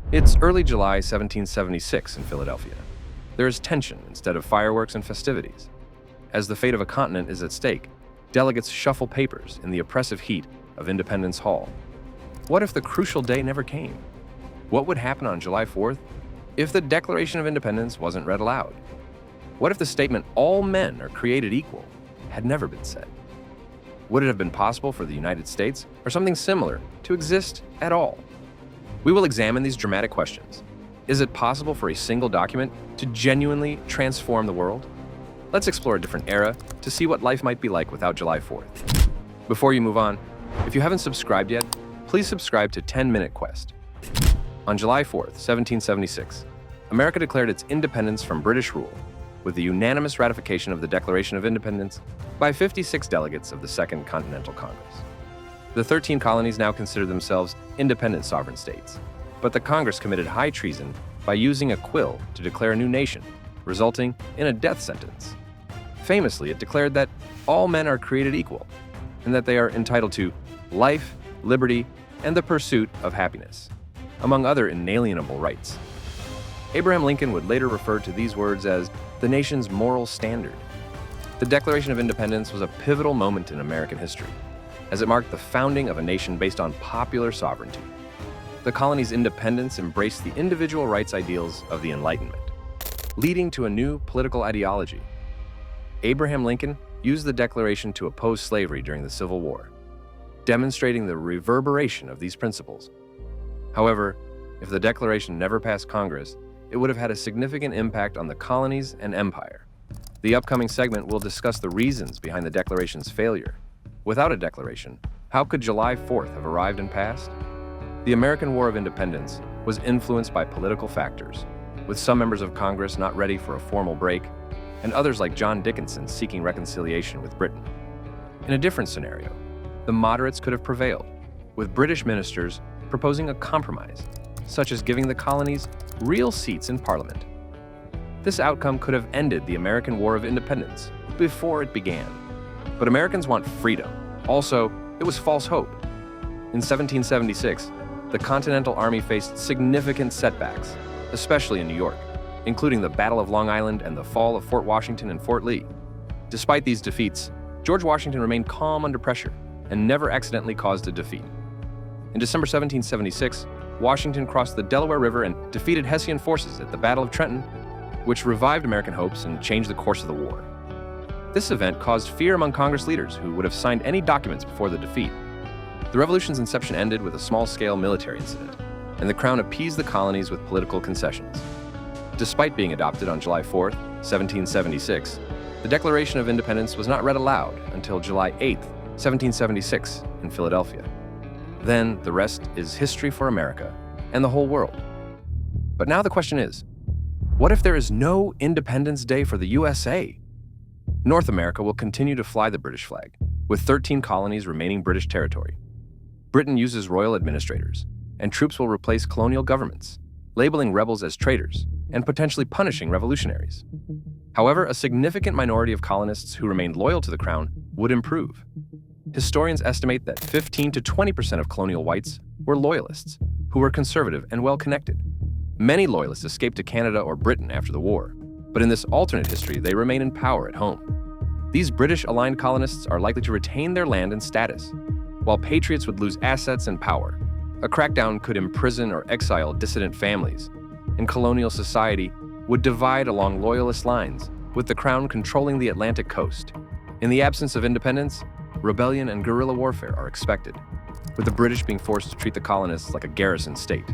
It's early July 1776 in Philadelphia. There is tension instead of fireworks and festivities. As the fate of a continent is at stake, delegates shuffle papers in the oppressive heat of Independence Hall. What if the crucial day never came? What would happen on July 4th if the Declaration of Independence wasn't read aloud? What if the statement, "all men are created equal," had never been said? Would it have been possible for the United States, or something similar, to exist at all? We will examine these dramatic questions. Is it possible for a single document to genuinely transform the world? Let's explore a different era to see what life might be like without July 4th. Before you move on, if you haven't subscribed yet, please subscribe to 10-Minute Quest. On July 4th, 1776, America declared its independence from British rule with the unanimous ratification of the Declaration of Independence by 56 delegates of the Second Continental Congress. The 13 colonies now consider themselves independent sovereign states, but the Congress committed high treason by using a quill to declare a new nation, resulting in a death sentence. Famously, it declared that all men are created equal and that they are entitled to life, liberty, and the pursuit of happiness, among other inalienable rights. Abraham Lincoln would later refer to these words as the nation's moral standard. The Declaration of Independence was a pivotal moment in American history, as it marked the founding of a nation based on popular sovereignty. The colony's independence embraced the individual rights ideals of the Enlightenment, leading to a new political ideology. Abraham Lincoln used the Declaration to oppose slavery during the Civil War, demonstrating the reverberation of these principles. However, if the Declaration never passed Congress, it would have had a significant impact on the colonies and empire. The upcoming segment will discuss the reasons behind the Declaration's failure. Without a declaration, how could July 4th have arrived and passed? The American War of Independence was influenced by political factors, with some members of Congress not ready for a formal break, and others like John Dickinson seeking reconciliation with Britain. In a different scenario, the moderates could have prevailed, with British ministers proposing a compromise, such as giving the colonies real seats in Parliament. This outcome could have ended the American War of Independence before it began. But Americans want freedom. Also, it was false hope. In 1776, the Continental Army faced significant setbacks, especially in New York, including the Battle of Long Island and the fall of Fort Washington and Fort Lee. Despite these defeats, George Washington remained calm under pressure and never accidentally caused a defeat. In December 1776, Washington crossed the Delaware River and defeated Hessian forces at the Battle of Trenton, which revived American hopes and changed the course of the war. This event caused fear among Congress leaders who would have signed any documents before the defeat. The Revolution's inception ended with a small-scale military incident, and the Crown appeased the colonies with political concessions. Despite being adopted on July 4th, 1776, the Declaration of Independence was not read aloud until July 8th, 1776, in Philadelphia. Then the rest is history for America and the whole world. But now the question is, what if there is no Independence Day for the USA? North America will continue to fly the British flag, with 13 colonies remaining British territory. Britain uses royal administrators, and troops will replace colonial governments, labeling rebels as traitors and potentially punishing revolutionaries. However, a significant minority of colonists who remained loyal to the crown would improve. Historians estimate that 15 to 20% of colonial whites were loyalists, who were conservative and well-connected. Many loyalists escaped to Canada or Britain after the war, but in this alternate history, they remain in power at home. These British-aligned colonists are likely to retain their land and status, while patriots would lose assets and power. A crackdown could imprison or exile dissident families, and colonial society would divide along loyalist lines, with the crown controlling the Atlantic coast. In the absence of independence, rebellion and guerrilla warfare are expected, with the British being forced to treat the colonists like a garrison state.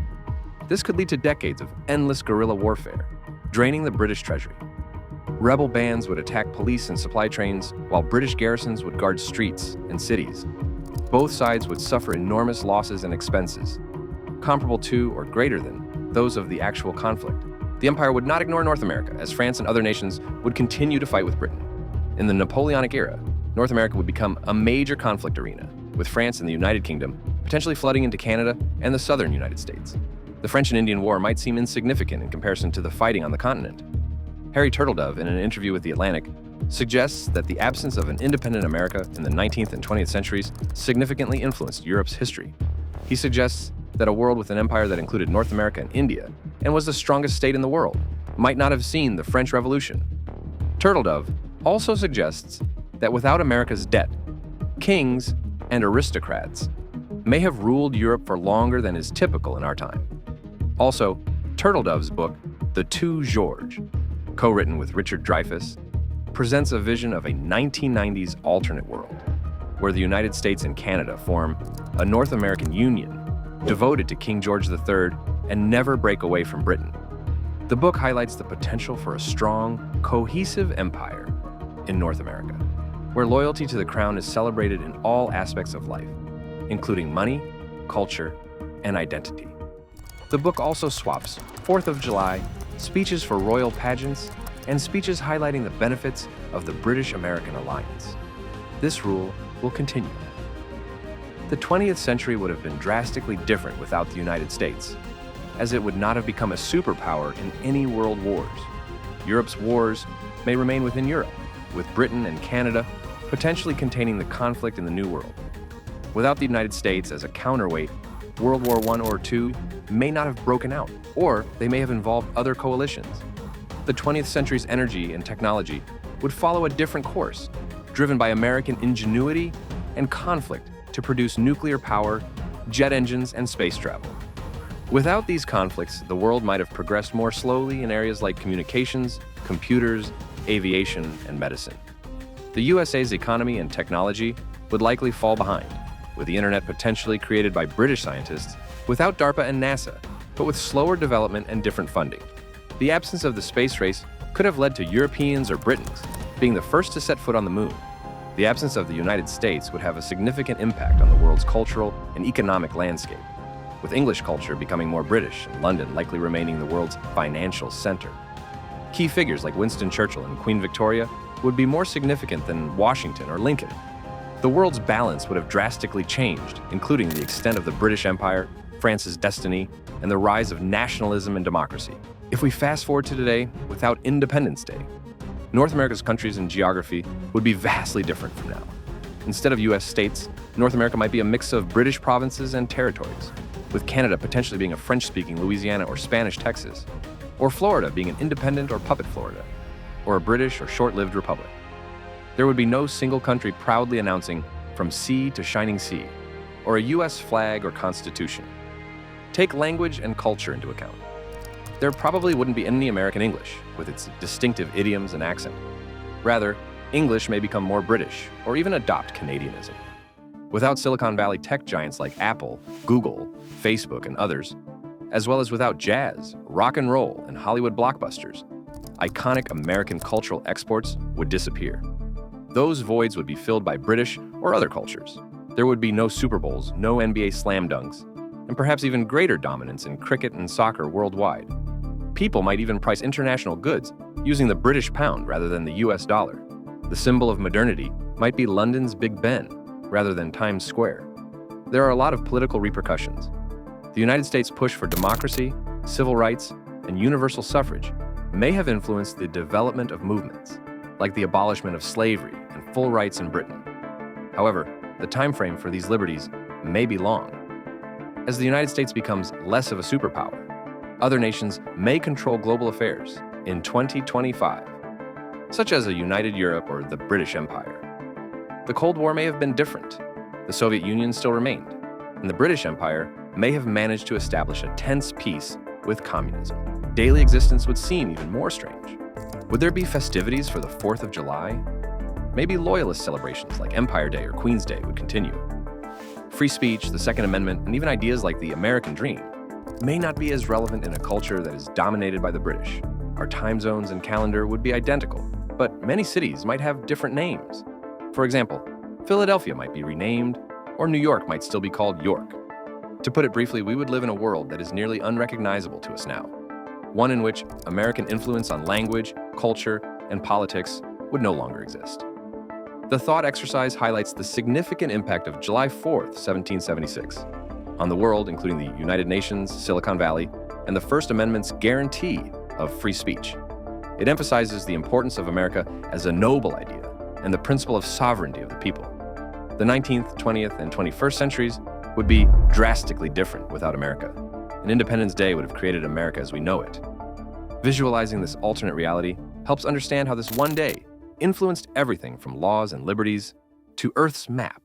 This could lead to decades of endless guerrilla warfare, draining the British treasury. Rebel bands would attack police and supply trains, while British garrisons would guard streets and cities. Both sides would suffer enormous losses and expenses, comparable to or greater than those of the actual conflict. The empire would not ignore North America, as France and other nations would continue to fight with Britain. In the Napoleonic era, North America would become a major conflict arena, with France and the United Kingdom potentially flooding into Canada and the southern United States. The French and Indian War might seem insignificant in comparison to the fighting on the continent. Harry Turtledove, in an interview with The Atlantic, suggests that the absence of an independent America in the 19th and 20th centuries significantly influenced Europe's history. He suggests that that a world with an empire that included North America and India, and was the strongest state in the world, might not have seen the French Revolution. Turtledove also suggests that without America's debt, kings and aristocrats may have ruled Europe for longer than is typical in our time. Also, Turtledove's book, The Two Georges, co-written with Richard Dreyfuss, presents a vision of a 1990s alternate world, where the United States and Canada form a North American union devoted to King George III and never break away from Britain. The book highlights the potential for a strong, cohesive empire in North America, where loyalty to the crown is celebrated in all aspects of life, including money, culture, and identity. The book also swaps 4th of July, speeches for royal pageants, and speeches highlighting the benefits of the British-American alliance. This rule will continue. The 20th century would have been drastically different without the United States, as it would not have become a superpower in any world wars. Europe's wars may remain within Europe, with Britain and Canada potentially containing the conflict in the New World. Without the United States as a counterweight, World War I or II may not have broken out, or they may have involved other coalitions. The 20th century's energy and technology would follow a different course, driven by American ingenuity and conflict to produce nuclear power, jet engines, and space travel. Without these conflicts, the world might have progressed more slowly in areas like communications, computers, aviation, and medicine. The USA's economy and technology would likely fall behind, with the internet potentially created by British scientists without DARPA and NASA, but with slower development and different funding. The absence of the space race could have led to Europeans or Britons being the first to set foot on the moon. The absence of the United States would have a significant impact on the world's cultural and economic landscape, with English culture becoming more British and London likely remaining the world's financial center. Key figures like Winston Churchill and Queen Victoria would be more significant than Washington or Lincoln. The world's balance would have drastically changed, including the extent of the British Empire, France's destiny, and the rise of nationalism and democracy. If we fast forward to today, without Independence Day, North America's countries and geography would be vastly different from now. Instead of US states, North America might be a mix of British provinces and territories, with Canada potentially being a French-speaking Louisiana or Spanish Texas, or Florida being an independent or puppet Florida, or a British or short-lived republic. There would be no single country proudly announcing "from sea to shining sea," or a US flag or constitution. Take language and culture into account. There probably wouldn't be any American English, with its distinctive idioms and accent. Rather, English may become more British, or even adopt Canadianism. Without Silicon Valley tech giants like Apple, Google, Facebook, and others, as well as without jazz, rock and roll, and Hollywood blockbusters, iconic American cultural exports would disappear. Those voids would be filled by British or other cultures. There would be no Super Bowls, no NBA slam dunks, and perhaps even greater dominance in cricket and soccer worldwide. People might even price international goods using the British pound rather than the US dollar. The symbol of modernity might be London's Big Ben rather than Times Square. There are a lot of political repercussions. The United States' push for democracy, civil rights, and universal suffrage may have influenced the development of movements, like the abolishment of slavery and full rights in Britain. However, the time frame for these liberties may be long. As the United States becomes less of a superpower, other nations may control global affairs in 2025, such as a united Europe or the British Empire. The Cold War may have been different. The Soviet Union still remained, and the British Empire may have managed to establish a tense peace with communism. Daily existence would seem even more strange. Would there be festivities for the 4th of July? Maybe loyalist celebrations like Empire Day or Queen's Day would continue. Free speech, the Second Amendment, and even ideas like the American dream may not be as relevant in a culture that is dominated by the British. Our time zones and calendar would be identical, but many cities might have different names. For example, Philadelphia might be renamed, or New York might still be called York. To put it briefly, we would live in a world that is nearly unrecognizable to us now, one in which American influence on language, culture, and politics would no longer exist. The thought exercise highlights the significant impact of July 4th, 1776, on the world, including the United Nations, Silicon Valley, and the First Amendment's guarantee of free speech. It emphasizes the importance of America as a noble idea and the principle of sovereignty of the people. The 19th, 20th, and 21st centuries would be drastically different without America, and Independence Day would have created America as we know it. Visualizing this alternate reality helps understand how this one day influenced everything from laws and liberties to Earth's map.